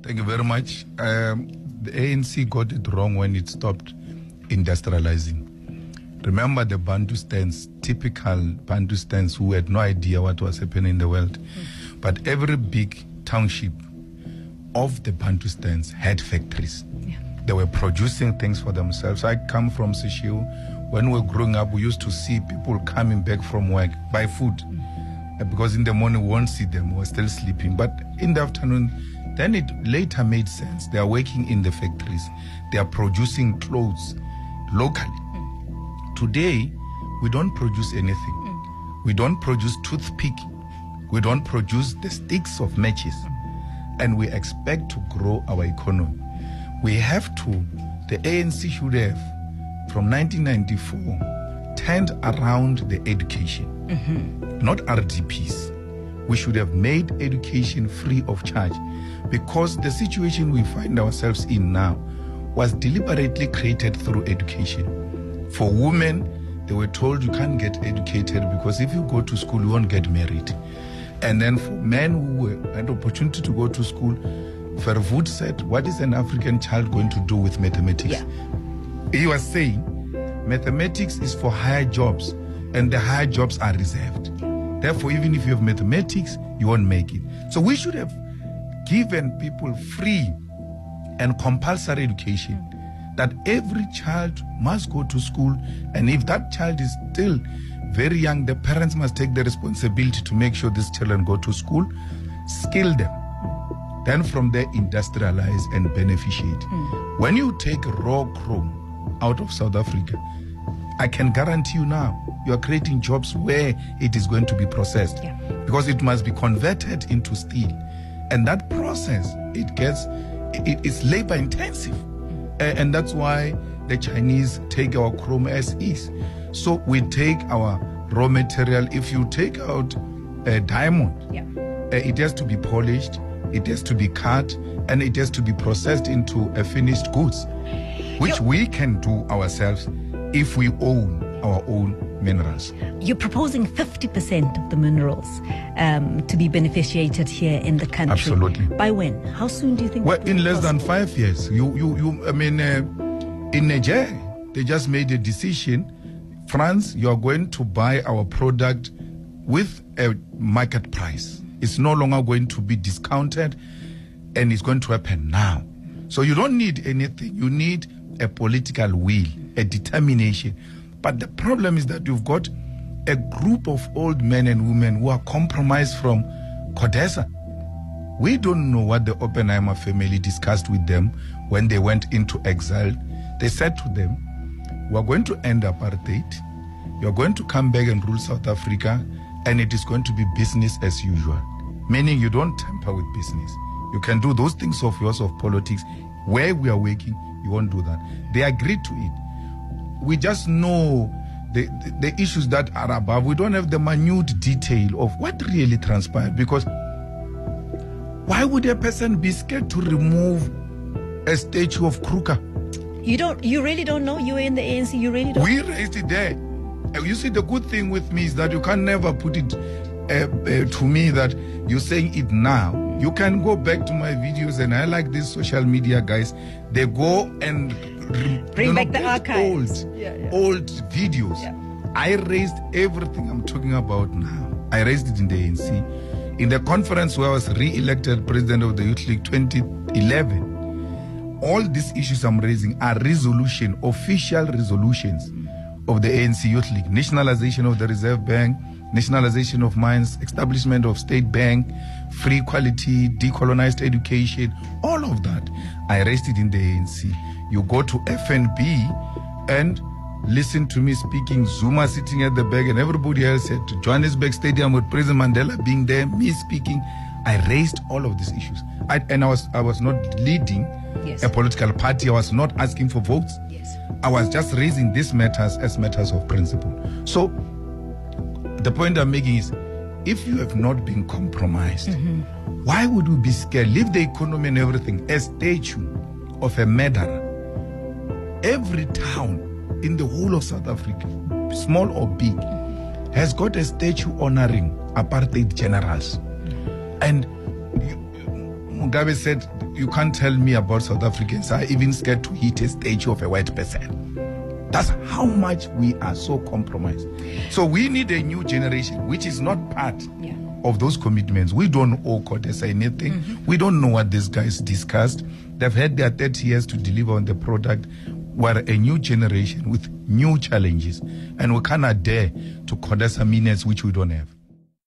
Thank you very much. The ANC got it wrong when it stopped industrializing. Remember the Bantustans, typical Bantustans who had no idea what was happening in the world. But every big township of the Bantustans had factories. Yeah. They were producing things for themselves. I come from Sishiu. When we were growing up, we used to see people coming back from work, buy food. Because in the morning we won't see them, we're still sleeping. But in the afternoon, then it later made sense. They are working in the factories. They are producing clothes locally. Today, we don't produce anything. We don't produce toothpick. We don't produce the sticks of matches. And we expect to grow our economy. We have to, the ANC should have, from 1994, turned around the education, not RDPs. We should have made education free of charge, because the situation we find ourselves in now was deliberately created through education. For women, they were told you can't get educated because if you go to school, you won't get married. And then for men who had the opportunity to go to school, Verwoerd said, what is an African child going to do with mathematics? Yeah. He was saying, mathematics is for higher jobs, and the higher jobs are reserved. Therefore, even if you have mathematics, you won't make it. So we should have given people free and compulsory education, that every child must go to school, and if that child is still very young, the parents must take the responsibility to make sure these children go to school, skill them, then from there industrialize and beneficiate. When you take raw chrome out of South Africa, I can guarantee you now, you are creating jobs where it is going to be processed, because it must be converted into steel. And that process, it's labor intensive. And that's why the Chinese take our chrome as is. So we take our raw material. If you take out a diamond, it has to be polished, it has to be cut, and it has to be processed into a finished goods, which we can do ourselves if we own our own minerals. You're proposing 50% of the minerals to be beneficiated here in the country. Absolutely. By when? How soon do you think? Well, in less than 5 years. In Niger, they just made a decision. France, you are going to buy our product with a market price. It's no longer going to be discounted, and it's going to happen now. So you don't need anything. You need a political will, a determination. But the problem is that you've got a group of old men and women who are compromised from CODESA. We don't know what the Oppenheimer family discussed with them when they went into exile. They said to them, we are going to end apartheid. You are going to come back and rule South Africa, and it is going to be business as usual. Meaning you don't tamper with business. You can do those things of yours of politics. Where we are working, you won't do that. They agreed to it. We just know the issues that are above. We don't have the minute detail of what really transpired, because why would a person be scared to remove a statue of Kruger? You really don't know? You were in the ANC, you really don't? We raised it there. You see, the good thing with me is that you can never put it to me that you're saying it now. You can go back to my videos, and I like these social media guys. They go and bring back the archives. Old videos. Yeah. I raised everything I'm talking about now. I raised it in the ANC. In the conference where I was re-elected president of the Youth League 2011, all these issues I'm raising are official resolutions of the ANC Youth League. Nationalization of the Reserve Bank, nationalization of mines, establishment of state bank, free quality, decolonized education, all of that. I raised it in the ANC. You go to FNB and listen to me speaking, Zuma sitting at the back and everybody else at Johannesburg Stadium with President Mandela being there, me speaking. I raised all of these issues. I was not leading a political party. I was not asking for votes. I was just raising these matters as matters of principle. So the point I'm making is, if you have not been compromised, why would you be scared? Leave the economy and everything. A statue of a murderer. Every town in the whole of South Africa, small or big, has got a statue honoring apartheid generals. And Mugabe said, you can't tell me about South Africans are even scared to hit a statue of a white person. That's how much we are so compromised. So we need a new generation, which is not part of those commitments. We don't owe Kodesa anything. Mm-hmm. We don't know what these guys discussed. They've had their 30 years to deliver on the product. We're a new generation with new challenges, and we cannot dare to Kodesa minutes which we don't have.